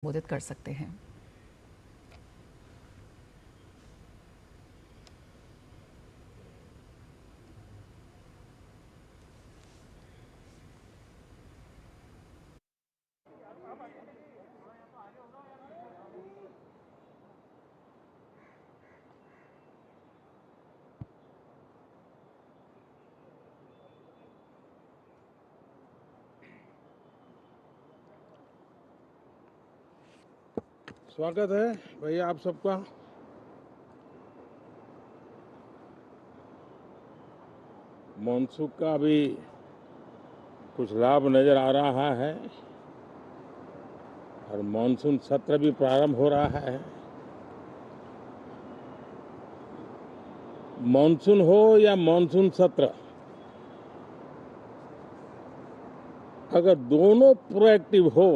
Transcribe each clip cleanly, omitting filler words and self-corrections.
संबोधित कर सकते हैं। स्वागत है भैया आप सबका। मानसून का भी कुछ लाभ नजर आ रहा है और मानसून सत्र भी प्रारंभ हो रहा है। मानसून हो या मानसून सत्र, अगर दोनों प्रोएक्टिव हो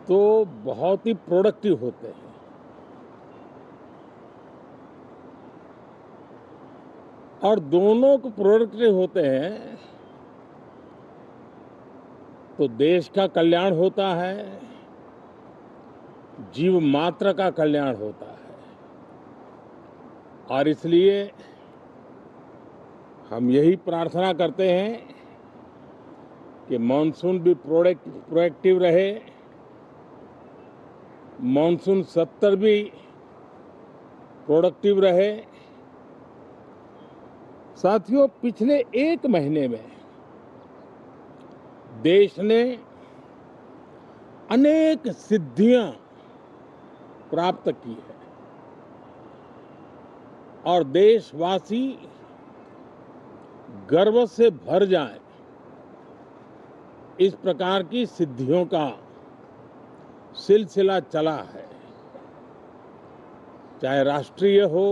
तो बहुत ही प्रोडक्टिव होते हैं। और दोनों को प्रोडक्टिव होते हैं तो देश का कल्याण होता है, जीव मात्र का कल्याण होता है। और इसलिए हम यही प्रार्थना करते हैं कि मानसून भी प्रोएक्टिव रहे, मानसून सत्र भी प्रोडक्टिव रहे। साथियों, पिछले एक महीने में देश ने अनेक सिद्धियां प्राप्त की है और देशवासी गर्व से भर जाएं, इस प्रकार की सिद्धियों का सिलसिला चला है। चाहे राष्ट्रीय हो,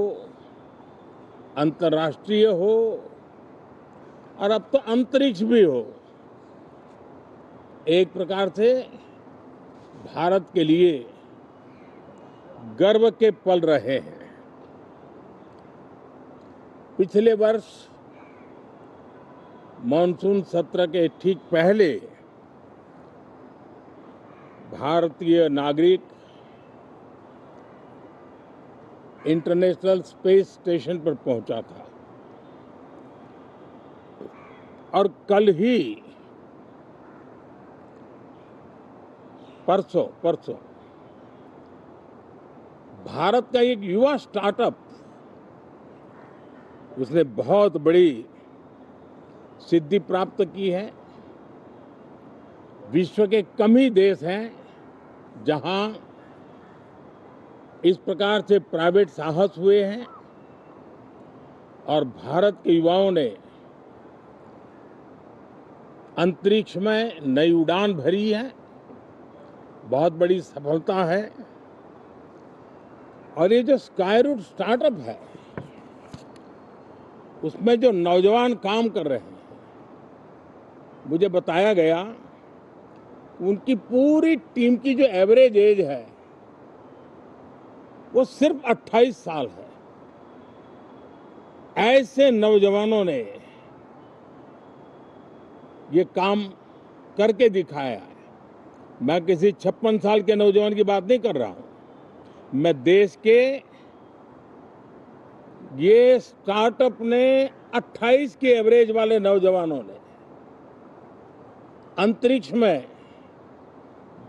अंतर्राष्ट्रीय हो और अब तो अंतरिक्ष भी हो। एक प्रकार से भारत के लिए गर्व के पल रहे हैं। पिछले वर्ष मानसून सत्र के ठीक पहले भारतीय नागरिक इंटरनेशनल स्पेस स्टेशन पर पहुंचा था और कल ही परसों भारत का एक युवा स्टार्टअप, उसने बहुत बड़ी सिद्धि प्राप्त की है। विश्व के कम ही देश हैं जहां इस प्रकार से प्राइवेट साहस हुए हैं और भारत के युवाओं ने अंतरिक्ष में नई उड़ान भरी है। बहुत बड़ी सफलता है। और ये जो स्काईरूट स्टार्टअप है, उसमें जो नौजवान काम कर रहे हैं, मुझे बताया गया उनकी पूरी टीम की जो एवरेज एज है वो सिर्फ 28 साल है। ऐसे नौजवानों ने ये काम करके दिखाया है। मैं किसी 56 साल के नौजवान की बात नहीं कर रहा हूं। मैं देश के ये स्टार्टअप ने 28 के एवरेज वाले नौजवानों ने अंतरिक्ष में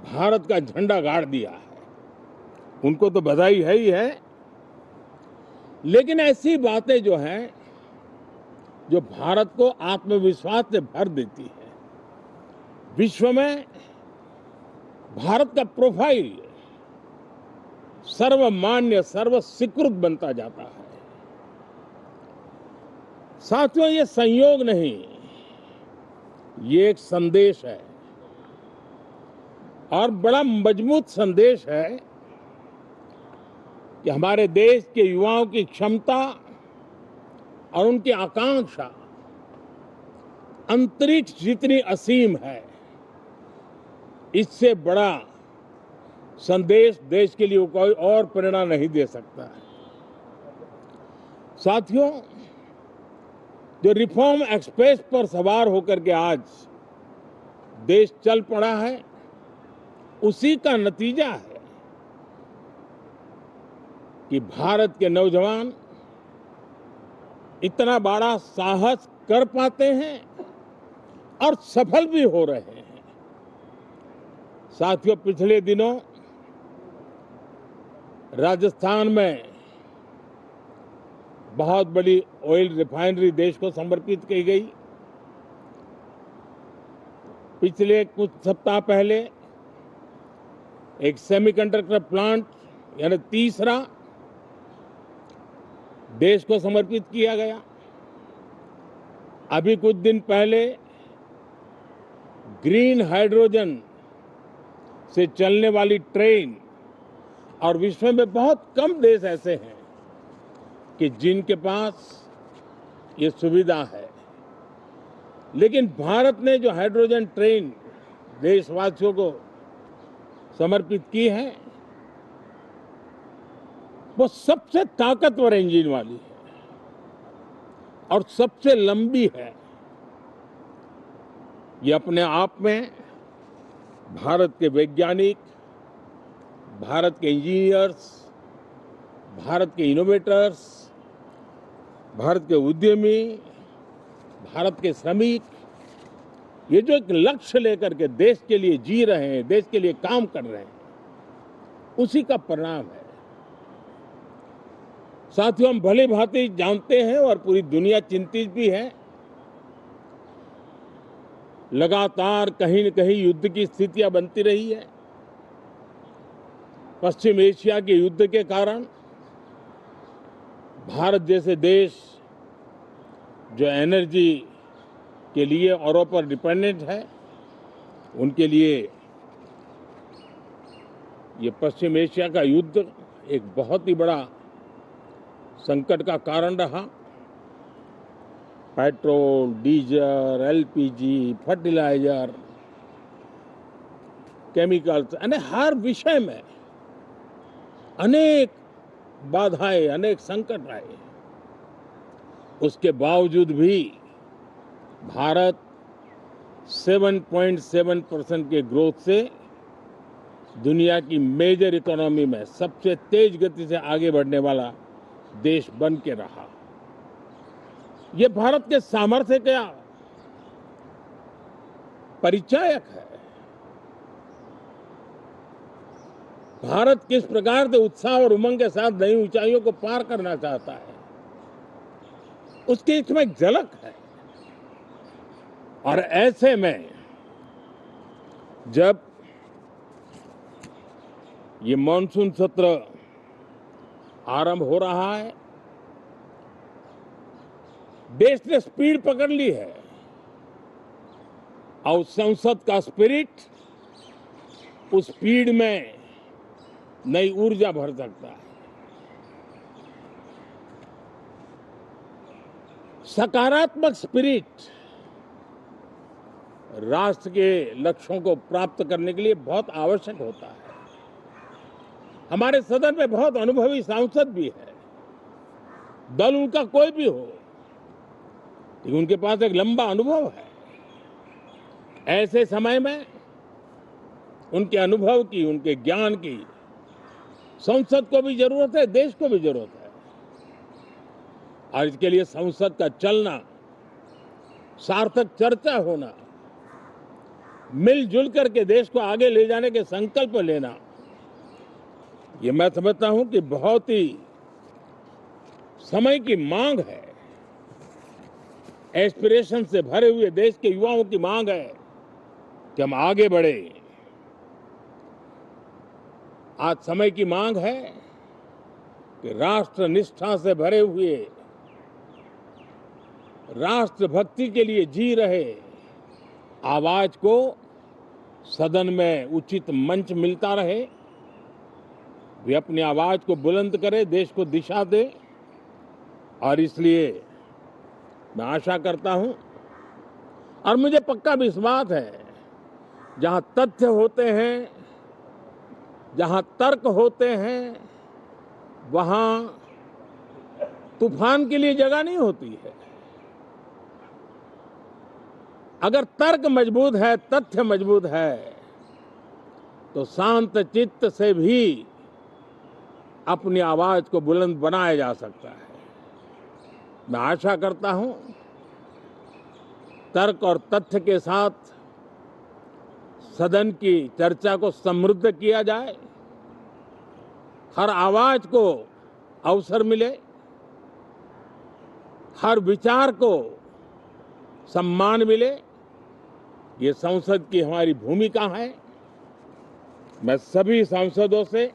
भारत का झंडा गाड़ दिया है। उनको तो बधाई है ही है, लेकिन ऐसी बातें जो हैं जो भारत को आत्मविश्वास से भर देती है। विश्व में भारत का प्रोफाइल सर्वमान्य, सर्वस्वीकृत बनता जाता है। साथियों, ये संयोग नहीं, ये एक संदेश है और बड़ा मजबूत संदेश है कि हमारे देश के युवाओं की क्षमता और उनकी आकांक्षा अंतरिक्ष जितनी असीम है, इससे बड़ा संदेश देश के लिए कोई और प्रेरणा नहीं दे सकता है। साथियों, जो रिफॉर्म एक्सप्रेस पर सवार होकर के आज देश चल पड़ा है, उसी का नतीजा है कि भारत के नौजवान इतना बड़ा साहस कर पाते हैं और सफल भी हो रहे हैं। साथियों, पिछले दिनों राजस्थान में बहुत बड़ी ऑयल रिफाइनरी देश को समर्पित की गई। पिछले कुछ सप्ताह पहले एक सेमीकंडक्टर प्लांट यानी तीसरा देश को समर्पित किया गया। अभी कुछ दिन पहले ग्रीन हाइड्रोजन से चलने वाली ट्रेन, और विश्व में बहुत कम देश ऐसे हैं कि जिनके पास ये सुविधा है, लेकिन भारत ने जो हाइड्रोजन ट्रेन देशवासियों को समर्पित की है वो सबसे ताकतवर इंजन वाली है और सबसे लंबी है। ये अपने आप में भारत के वैज्ञानिक, भारत के इंजीनियर्स, भारत के इनोवेटर्स, भारत के उद्यमी, भारत के श्रमिक, ये जो एक लक्ष्य लेकर के देश के लिए जी रहे हैं, देश के लिए काम कर रहे हैं, उसी का परिणाम है। साथियों, हम भली भांति जानते हैं और पूरी दुनिया चिंतित भी है। लगातार कहीं न कहीं युद्ध की स्थितियां बनती रही है। पश्चिम एशिया के युद्ध के कारण भारत जैसे देश जो एनर्जी के लिए औरों पर डिपेंडेंट है, उनके लिए ये पश्चिम एशिया का युद्ध एक बहुत ही बड़ा संकट का कारण रहा। Petrol, diesel, LPG, fertiliser, chemicals, यानी हर विषय में अनेक बाधाएं, अनेक संकट आए। उसके बावजूद भी भारत 7.7% के ग्रोथ से दुनिया की मेजर इकोनॉमी में सबसे तेज गति से आगे बढ़ने वाला देश बन के रहा। ये भारत के सामर्थ्य का परिचायक है। भारत किस प्रकार से उत्साह और उमंग के साथ नई ऊंचाइयों को पार करना चाहता है, उसकी इसमें एक झलक है। और ऐसे में जब ये मॉनसून सत्र आरंभ हो रहा है, देश ने स्पीड पकड़ ली है और संसद का स्पिरिट उस स्पीड में नई ऊर्जा भर सकता है। सकारात्मक स्पिरिट राष्ट्र के लक्ष्यों को प्राप्त करने के लिए बहुत आवश्यक होता है। हमारे सदन में बहुत अनुभवी सांसद भी है, दल उनका कोई भी हो, लेकिन उनके पास एक लंबा अनुभव है। ऐसे समय में उनके अनुभव की, उनके ज्ञान की संसद को भी जरूरत है, देश को भी जरूरत है। और इसके लिए संसद का चलना, सार्थक चर्चा होना, मिलजुल करके देश को आगे ले जाने के संकल्प लेना, ये मैं समझता हूं कि बहुत ही समय की मांग है। एस्पिरेशन से भरे हुए देश के युवाओं की मांग है कि हम आगे बढ़े। आज समय की मांग है कि राष्ट्र निष्ठा से भरे हुए, राष्ट्र भक्ति के लिए जी रहे आवाज को सदन में उचित मंच मिलता रहे, वे अपनी आवाज को बुलंद करे, देश को दिशा दे। और इसलिए मैं आशा करता हूं और मुझे पक्का विश्वास है, जहां तथ्य होते हैं, जहां तर्क होते हैं, वहां तूफान के लिए जगह नहीं होती है। अगर तर्क मजबूत है, तथ्य मजबूत है, तो शांत चित्त से भी अपनी आवाज को बुलंद बनाया जा सकता है। मैं आशा करता हूं तर्क और तथ्य के साथ सदन की चर्चा को समृद्ध किया जाए, हर आवाज को अवसर मिले, हर विचार को सम्मान मिले। ये संसद की हमारी भूमिका है। मैं सभी सांसदों से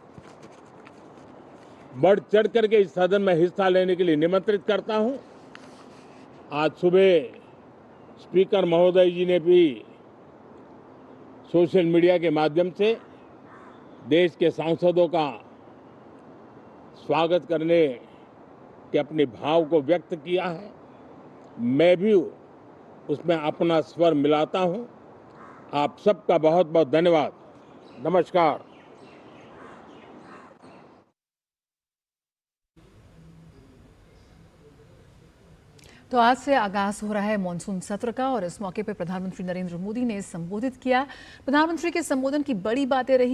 बढ़ चढ़ करके इस सदन में हिस्सा लेने के लिए निमंत्रित करता हूं। आज सुबह स्पीकर महोदय जी ने भी सोशल मीडिया के माध्यम से देश के सांसदों का स्वागत करने के अपने भाव को व्यक्त किया है। मैं भी उसमें अपना स्वर मिलाता हूं। आप सबका बहुत बहुत धन्यवाद। नमस्कार। तो आज से आगाज हो रहा है मॉनसून सत्र का और इस मौके पर प्रधानमंत्री नरेंद्र मोदी ने संबोधित किया। प्रधानमंत्री के संबोधन की बड़ी बातें रही।